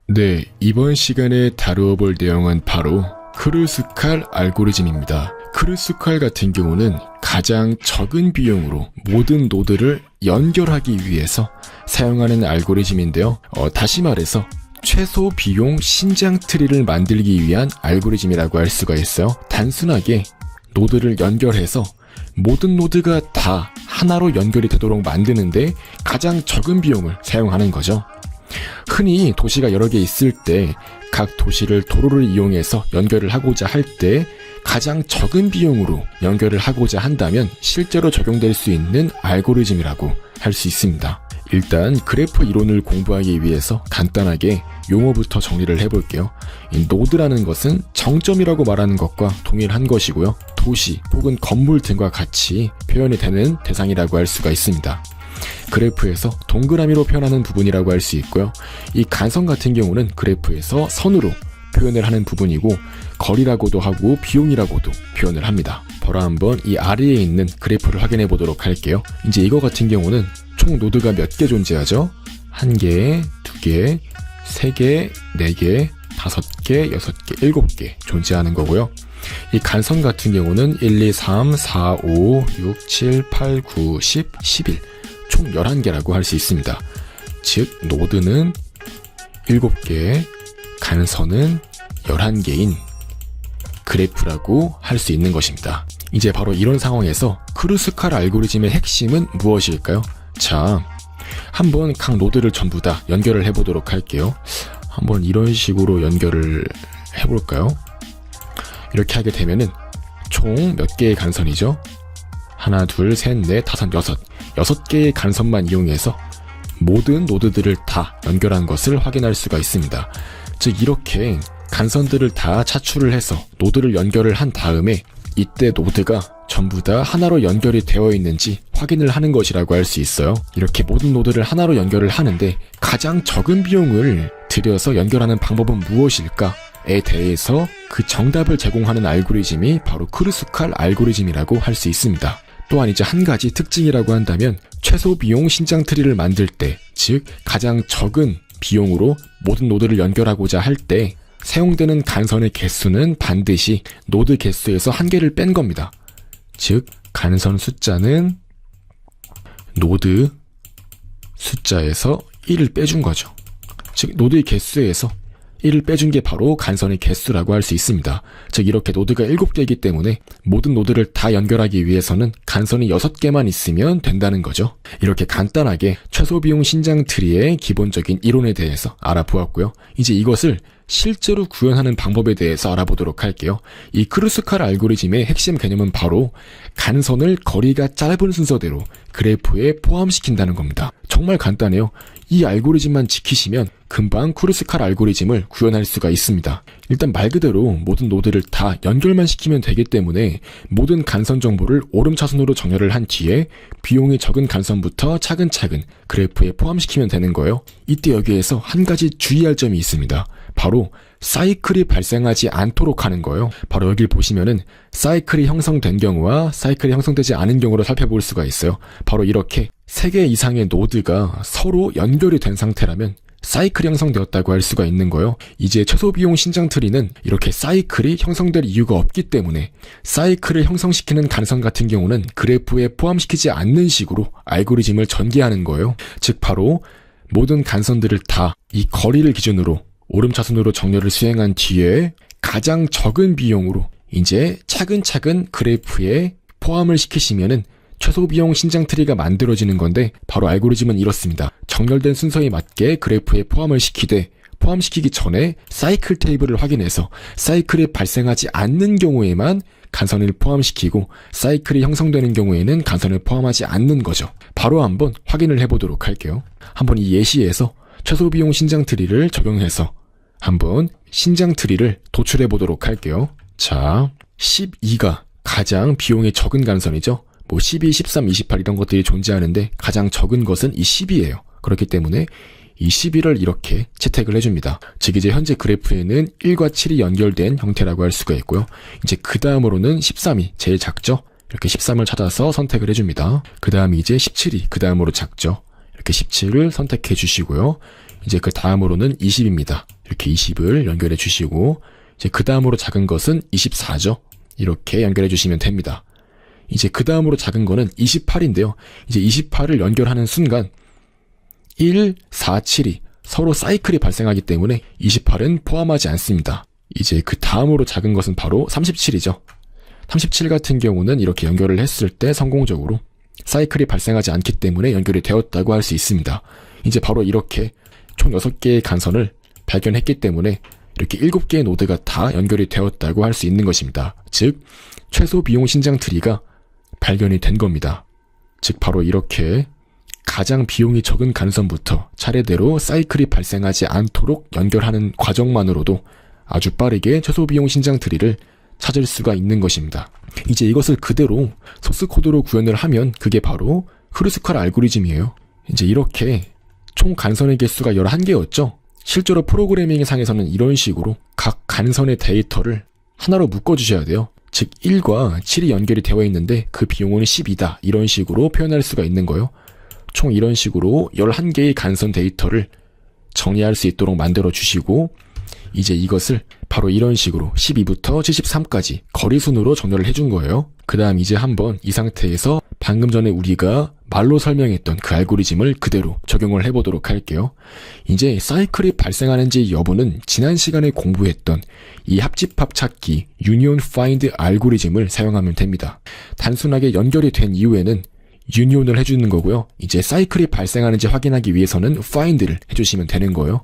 네, 이번 시간에 다루어 볼 내용은 바로 크루스칼 알고리즘입니다. 크루스칼 같은 경우는 가장 적은 비용으로 모든 노드를 연결하기 위해서 사용하는 알고리즘인데요. 다시 말해서 최소 비용 신장 트리를 만들기 위한 알고리즘이라고 할 수가 있어요. 단순하게 노드를 연결해서 모든 노드가 다 하나로 연결이 되도록 만드는데 가장 적은 비용을 사용하는 거죠. 흔히 도시가 여러 개 있을 때 각 도시를 도로를 이용해서 연결을 하고자 할 때 가장 적은 비용으로 연결을 하고자 한다면 실제로 적용될 수 있는 알고리즘이라고 할 수 있습니다. 일단 그래프 이론을 공부하기 위해서 간단하게 용어부터 정리를 해볼게요. 이 노드라는 것은 정점이라고 말하는 것과 동일한 것이고요. 도시 혹은 건물 등과 같이 표현이 되는 대상이라고 할 수가 있습니다. 그래프에서 동그라미로 표현하는 부분이라고 할 수 있고요. 이 간선 같은 경우는 그래프에서 선으로 표현을 하는 부분이고 거리라고도 하고 비용이라고도 표현을 합니다. 바로 한번 이 아래에 있는 그래프를 확인해 보도록 할게요. 이제 이거 같은 경우는 총 노드가 몇 개 존재하죠? 1개, 2개, 3개, 4개, 5개, 6개, 7개 존재하는 거고요. 이 간선 같은 경우는 1, 2, 3, 4, 5, 6, 7, 8, 9, 10, 11 총 11개라고 할 수 있습니다. 즉 노드는 7개, 간선은 11개인 그래프라고 할 수 있는 것입니다. 이제 바로 이런 상황에서 크루스칼 알고리즘의 핵심은 무엇일까요? 자, 한번 각 노드를 전부 다 연결을 해보도록 할게요. 한번 이런 식으로 연결을 해볼까요? 이렇게 하게 되면은 총 몇 개의 간선이죠? 하나, 둘, 셋, 넷, 다섯, 여섯 개의 간선만 이용해서 모든 노드들을 다 연결한 것을 확인할 수가 있습니다. 즉 이렇게 간선들을 다 차출을 해서 노드를 연결을 한 다음에 이때 노드가 전부 다 하나로 연결이 되어 있는지 확인을 하는 것이라고 할 수 있어요. 이렇게 모든 노드를 하나로 연결을 하는데 가장 적은 비용을 들여서 연결하는 방법은 무엇일까에 대해서 그 정답을 제공하는 알고리즘이 바로 크루스칼 알고리즘이라고 할 수 있습니다. 또한 이제 한 가지 특징이라고 한다면 최소 비용 신장 트리를 만들 때, 즉 가장 적은 비용으로 모든 노드를 연결하고자 할 때 사용되는 간선의 개수는 반드시 노드 개수에서 1개를 뺀 겁니다. 즉 간선 숫자는 노드 숫자에서 1을 빼준 거죠. 즉 노드의 개수에서 1을 빼준 게 바로 간선의 개수라고 할 수 있습니다. 즉 이렇게 노드가 7개이기 때문에 모든 노드를 다 연결하기 위해서는 간선이 6개만 있으면 된다는 거죠. 이렇게 간단하게 최소 비용 신장 트리의 기본적인 이론에 대해서 알아보았고요. 이제 이것을 실제로 구현하는 방법에 대해서 알아보도록 할게요. 이 크루스칼 알고리즘의 핵심 개념은 바로 간선을 거리가 짧은 순서대로 그래프에 포함시킨다는 겁니다. 정말 간단해요. 이 알고리즘만 지키시면 금방 크루스칼 알고리즘을 구현할 수가 있습니다. 일단 말 그대로 모든 노드를 다 연결만 시키면 되기 때문에 모든 간선 정보를 오름차순으로 정렬을 한 뒤에 비용이 적은 간선부터 차근차근 그래프에 포함시키면 되는 거예요. 이때 여기에서 한 가지 주의할 점이 있습니다. 바로 사이클이 발생하지 않도록 하는 거예요. 바로 여기를 보시면은 사이클이 형성된 경우와 사이클이 형성되지 않은 경우를 살펴볼 수가 있어요. 바로 이렇게 3개 이상의 노드가 서로 연결이 된 상태라면 사이클이 형성되었다고 할 수가 있는 거예요. 이제 최소 비용 신장 트리는 이렇게 사이클이 형성될 이유가 없기 때문에 사이클을 형성시키는 간선 같은 경우는 그래프에 포함시키지 않는 식으로 알고리즘을 전개하는 거예요. 즉 바로 모든 간선들을 다 이 거리를 기준으로 오름차순으로 정렬을 수행한 뒤에 가장 적은 비용으로 이제 차근차근 그래프에 포함을 시키시면은 최소 비용 신장 트리가 만들어지는 건데 바로 알고리즘은 이렇습니다. 정렬된 순서에 맞게 그래프에 포함을 시키되 포함시키기 전에 사이클 테이블을 확인해서 사이클이 발생하지 않는 경우에만 간선을 포함시키고 사이클이 형성되는 경우에는 간선을 포함하지 않는 거죠. 바로 한번 확인을 해보도록 할게요. 한번 이 예시에서 최소 비용 신장 트리를 적용해서 한번 신장 트리를 도출해 보도록 할게요. 자, 12가 가장 비용이 적은 간선이죠. 뭐 12, 13, 28 이런 것들이 존재하는데 가장 적은 것은 이 10이에요. 그렇기 때문에 이 11을 이렇게 채택을 해줍니다. 즉 이제 현재 그래프에는 1과 7이 연결된 형태라고 할 수가 있고요. 이제 그 다음으로는 13이 제일 작죠. 이렇게 13을 찾아서 선택을 해줍니다. 그 다음 이제 17이 그 다음으로 작죠. 이렇게 17을 선택해 주시고요. 이제 그 다음으로는 20입니다. 이렇게 20을 연결해 주시고, 이제 그 다음으로 작은 것은 24죠. 이렇게 연결해 주시면 됩니다. 이제 그 다음으로 작은 거는 28인데요. 이제 28을 연결하는 순간 1, 4, 7이 서로 사이클이 발생하기 때문에 28은 포함하지 않습니다. 이제 그 다음으로 작은 것은 바로 37이죠. 37 같은 경우는 이렇게 연결을 했을 때 성공적으로 사이클이 발생하지 않기 때문에 연결이 되었다고 할 수 있습니다. 이제 바로 이렇게 총 6개의 간선을 발견했기 때문에 이렇게 7개의 노드가 다 연결이 되었다고 할 수 있는 것입니다. 즉, 최소 비용 신장 트리가 발견이 된 겁니다. 즉, 바로 이렇게 가장 비용이 적은 간선부터 차례대로 사이클이 발생하지 않도록 연결하는 과정만으로도 아주 빠르게 최소 비용 신장 트리를 찾을 수가 있는 것입니다. 이제 이것을 그대로 소스 코드로 구현을 하면 그게 바로 크루스칼 알고리즘이에요. 이제 이렇게 총 간선의 개수가 11개였죠. 실제로 프로그래밍 상에서는 이런 식으로 각 간선의 데이터를 하나로 묶어주셔야 돼요. 즉 1과 7이 연결이 되어 있는데 그 비용은 10이다. 이런 식으로 표현할 수가 있는 거예요. 총 이런 식으로 11개의 간선 데이터를 정리할 수 있도록 만들어 주시고, 이제 이것을 바로 이런 식으로 12부터 73까지 거리순으로 정렬을 해준 거예요. 그 다음 이제 한번 이 상태에서 방금 전에 우리가 말로 설명했던 그 알고리즘을 그대로 적용을 해보도록 할게요. 이제 사이클이 발생하는지 여부는 지난 시간에 공부했던 이 합집합 찾기 유니온 파인드 알고리즘을 사용하면 됩니다. 단순하게 연결이 된 이후에는 유니온을 해주는 거고요. 이제 사이클이 발생하는지 확인하기 위해서는 find를 해주시면 되는 거예요.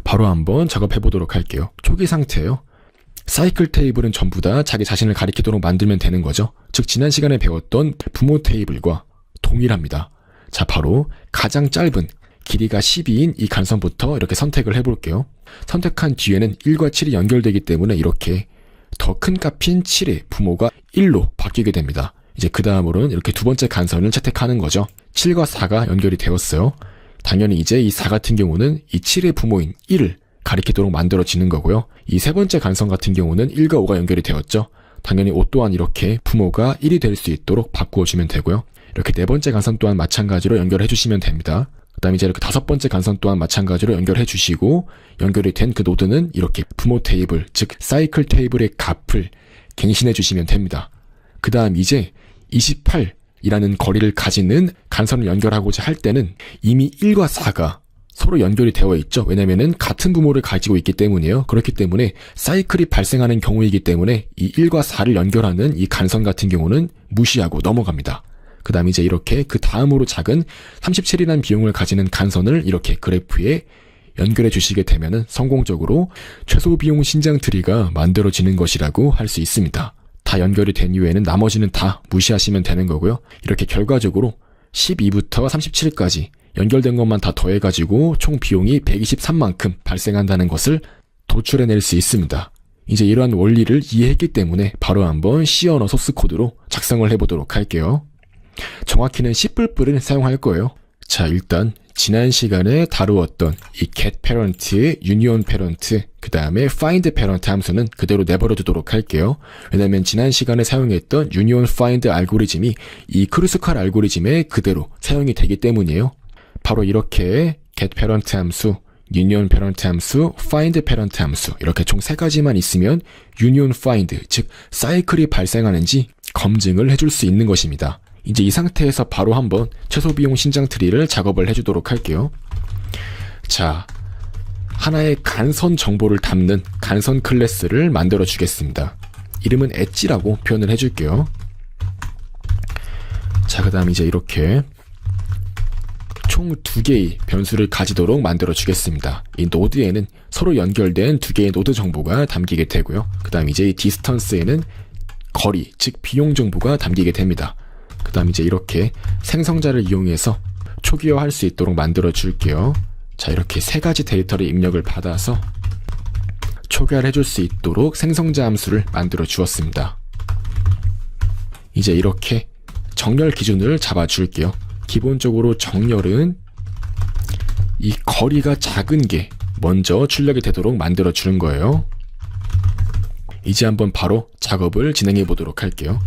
바로 한번 작업해 보도록 할게요. 초기 상태예요. 사이클 테이블은 전부 다 자기 자신을 가리키도록 만들면 되는 거죠. 즉 지난 시간에 배웠던 부모 테이블과 동일합니다. 자, 바로 가장 짧은 길이가 12인 이 간선부터 이렇게 선택을 해볼게요. 선택한 뒤에는 1과 7이 연결되기 때문에 이렇게 더 큰 값인 7의 부모가 1로 바뀌게 됩니다. 이제 그 다음으로는 이렇게 두 번째 간선을 채택하는 거죠. 7과 4가 연결이 되었어요. 당연히 이제 이 4 같은 경우는 이 7의 부모인 1을 가리키도록 만들어지는 거고요. 이 세 번째 간선 같은 경우는 1과 5가 연결이 되었죠. 당연히 5 또한 이렇게 부모가 1이 될 수 있도록 바꾸어주면 되고요. 이렇게 네 번째 간선 또한 마찬가지로 연결해 주시면 됩니다. 그 다음에 이제 이렇게 다섯 번째 간선 또한 마찬가지로 연결해 주시고, 연결이 된 그 노드는 이렇게 부모 테이블, 즉 사이클 테이블의 값을 갱신해 주시면 됩니다. 그 다음 이제 28이라는 거리를 가지는 간선을 연결하고자 할 때는 이미 1과 4가 서로 연결이 되어 있죠. 왜냐면은 같은 부모를 가지고 있기 때문이에요. 그렇기 때문에 사이클이 발생하는 경우이기 때문에 이 1과 4를 연결하는 이 간선 같은 경우는 무시하고 넘어갑니다. 그 다음 이제 이렇게 그 다음으로 작은 37이라는 비용을 가지는 간선을 이렇게 그래프에 연결해 주시게 되면은 성공적으로 최소 비용 신장 트리가 만들어지는 것이라고 할 수 있습니다. 다 연결이 된 이후에는 나머지는 다 무시하시면 되는 거고요. 이렇게 결과적으로 12부터 37까지 연결된 것만 다 더해가지고 총 비용이 123만큼 발생한다는 것을 도출해낼 수 있습니다. 이제 이러한 원리를 이해했기 때문에 바로 한번 C 언어 소스 코드로 작성을 해보도록 할게요. 정확히는 C++을 사용할 거예요. 자, 일단 지난 시간에 다루었던 이 get parent, union parent, 그 다음에 find parent 함수는 그대로 내버려 두도록 할게요. 왜냐면 지난 시간에 사용했던 union find 알고리즘이 이 크루스칼 알고리즘에 그대로 사용이 되기 때문이에요. 바로 이렇게 get parent 함수, union parent 함수, find parent 함수, 이렇게 총 3가지만 있으면 union find, 즉 사이클이 발생하는지 검증을 해줄 수 있는 것입니다. 이제 이 상태에서 바로 한번 최소 비용 신장 트리를 작업을 해주도록 할게요. 자, 하나의 간선 정보를 담는 간선 클래스를 만들어 주겠습니다. 이름은 엣지라고 표현을 해줄게요. 자, 그 다음 이제 이렇게 총 2개의 변수를 가지도록 만들어 주겠습니다. 이 노드에는 서로 연결된 2개의 노드 정보가 담기게 되고요. 그 다음 이제 이 디스턴스에는 거리, 즉 비용 정보가 담기게 됩니다. 그 다음 이제 이렇게 생성자를 이용해서 초기화할 수 있도록 만들어 줄게요. 자, 이렇게 3가지 데이터를 입력을 받아서 초기화를 해줄 수 있도록 생성자 함수를 만들어 주었습니다. 이제 이렇게 정렬 기준을 잡아 줄게요. 기본적으로 정렬은 이 거리가 작은 게 먼저 출력이 되도록 만들어 주는 거예요. 이제 한번 바로 작업을 진행해 보도록 할게요.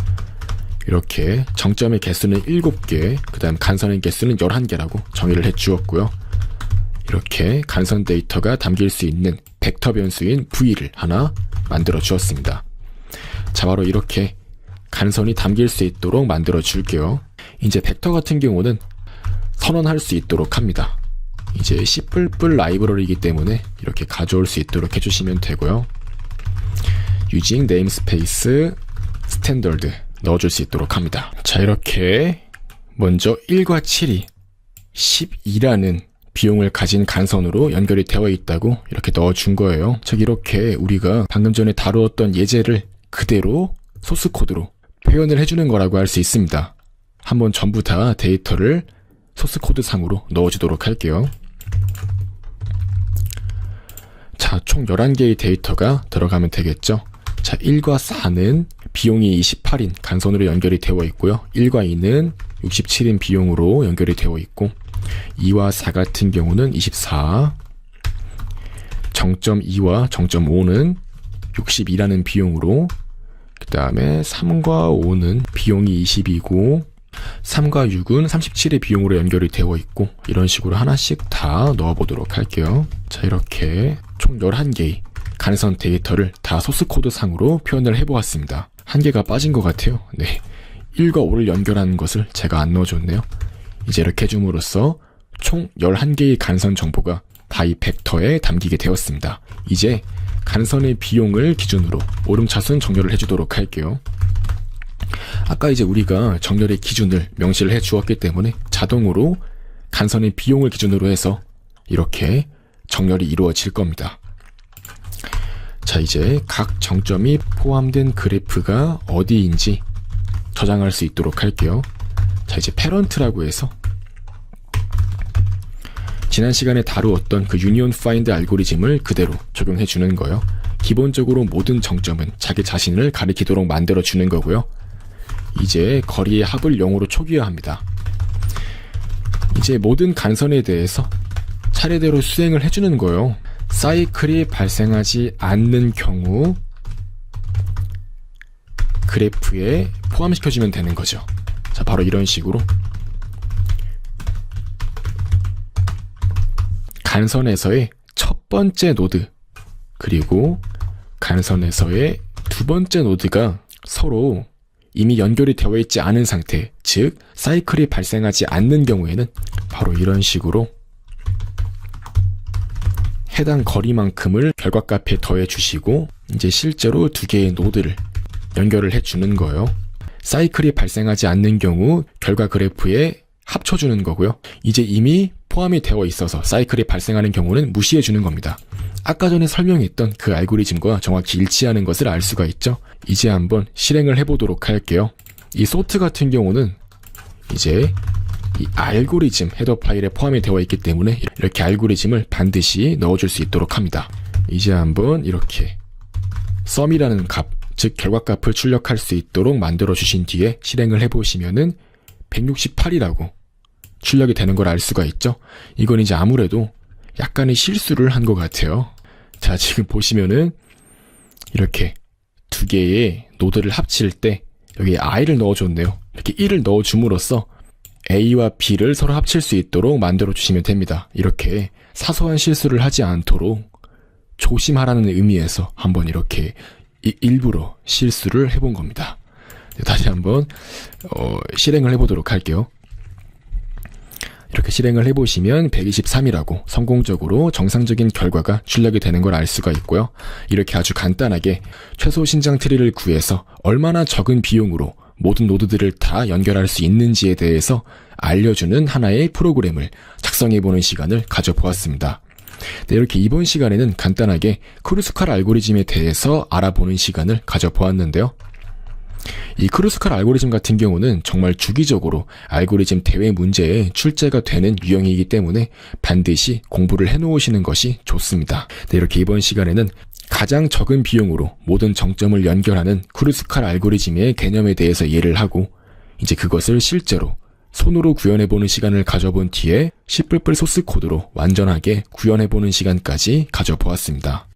이렇게 정점의 개수는 7개, 그 다음 간선의 개수는 11개라고 정의를 해 주었고요. 이렇게 간선 데이터가 담길 수 있는 벡터 변수인 v를 하나 만들어 주었습니다. 자, 바로 이렇게 간선이 담길 수 있도록 만들어 줄게요. 이제 벡터 같은 경우는 선언할 수 있도록 합니다. 이제 C++ 라이브러리이기 때문에 이렇게 가져올 수 있도록 해주시면 되고요. using namespace standard 넣어줄 수 있도록 합니다. 자, 이렇게 먼저 1과 7이 12라는 비용을 가진 간선으로 연결이 되어 있다고 이렇게 넣어준 거예요. 즉 이렇게 우리가 방금 전에 다루었던 예제를 그대로 소스 코드로 표현을 해주는 거라고 할 수 있습니다. 한번 전부 다 데이터를 소스 코드 상으로 넣어주도록 할게요. 자, 총 11개의 데이터가 들어가면 되겠죠. 자, 1과 4는 비용이 28인 간선으로 연결이 되어 있고요. 1과 2는 67인 비용으로 연결이 되어 있고 2와 4 같은 경우는 24, 정점 2와 정점 5는 62라는 비용으로, 그 다음에 3과 5는 비용이 20이고 3과 6은 37의 비용으로 연결이 되어 있고, 이런 식으로 하나씩 다 넣어보도록 할게요. 자, 이렇게 총 11개의 간선 데이터를 다 소스 코드 상으로 표현을 해보았습니다. 한 개가 빠진 것 같아요. 네, 1과 5를 연결하는 것을 제가 안 넣어줬네요. 이제 이렇게 해줌으로써 총 11개의 간선 정보가 다 이 벡터에 담기게 되었습니다. 이제 간선의 비용을 기준으로 오름차순 정렬을 해주도록 할게요. 아까 이제 우리가 정렬의 기준을 명시를 해 주었기 때문에 자동으로 간선의 비용을 기준으로 해서 이렇게 정렬이 이루어질 겁니다. 자, 이제 각 정점이 포함된 그래프가 어디인지 저장할 수 있도록 할게요. 자, 이제 패런트라고 해서 지난 시간에 다루었던 그 유니온 파인드 알고리즘을 그대로 적용해 주는 거예요. 기본적으로 모든 정점은 자기 자신을 가리키도록 만들어 주는 거고요. 이제 거리의 합을 0으로 초기화합니다. 이제 모든 간선에 대해서 차례대로 수행을 해주는 거예요. 사이클이 발생하지 않는 경우 그래프에 포함시켜주면 되는 거죠. 자, 바로 이런 식으로 간선에서의 첫 번째 노드 그리고 간선에서의 두 번째 노드가 서로 이미 연결이 되어 있지 않은 상태, 즉 사이클이 발생하지 않는 경우에는 바로 이런 식으로 해당 거리만큼을 결과값에 더해 주시고, 이제 실제로 두 개의 노드를 연결을 해 주는 거예요. 사이클이 발생하지 않는 경우 결과 그래프에 합쳐주는 거고요. 이제 이미 포함이 되어 있어서 사이클이 발생하는 경우는 무시해 주는 겁니다. 아까 전에 설명했던 그 알고리즘과 정확히 일치하는 것을 알 수가 있죠. 이제 한번 실행을 해보도록 할게요. 이 소트 같은 경우는 이제 이 알고리즘 헤더 파일에 포함이 되어 있기 때문에 이렇게 알고리즘을 반드시 넣어줄 수 있도록 합니다. 이제 한번 이렇게 sum이라는 값, 즉 결과값을 출력할 수 있도록 만들어 주신 뒤에 실행을 해보시면은 168이라고 출력이 되는 걸 알 수가 있죠. 이건 이제 아무래도 약간의 실수를 한 것 같아요. 자, 지금 보시면은 이렇게 두 개의 노드를 합칠 때 여기에 i를 넣어줬네요. 이렇게 1을 넣어줌으로써 a와 b를 서로 합칠 수 있도록 만들어 주시면 됩니다. 이렇게 사소한 실수를 하지 않도록 조심하라는 의미에서 한번 이렇게 일부러 실수를 해본 겁니다. 다시 한번 실행을 해보도록 할게요. 이렇게 실행을 해보시면 123이라고 성공적으로 정상적인 결과가 출력이 되는 걸 알 수가 있고요. 이렇게 아주 간단하게 최소 신장 트리를 구해서 얼마나 적은 비용으로 모든 노드들을 다 연결할 수 있는지에 대해서 알려주는 하나의 프로그램을 작성해보는 시간을 가져보았습니다. 네, 이렇게 이번 시간에는 간단하게 크루스칼 알고리즘에 대해서 알아보는 시간을 가져보았는데요. 이 크루스칼 알고리즘 같은 경우는 정말 주기적으로 알고리즘 대회 문제에 출제가 되는 유형이기 때문에 반드시 공부를 해놓으시는 것이 좋습니다. 네, 이렇게 이번 시간에는 가장 적은 비용으로 모든 정점을 연결하는 크루스칼 알고리즘의 개념에 대해서 이해를 하고, 이제 그것을 실제로 손으로 구현해보는 시간을 가져본 뒤에 C++ 소스 코드로 완전하게 구현해보는 시간까지 가져보았습니다.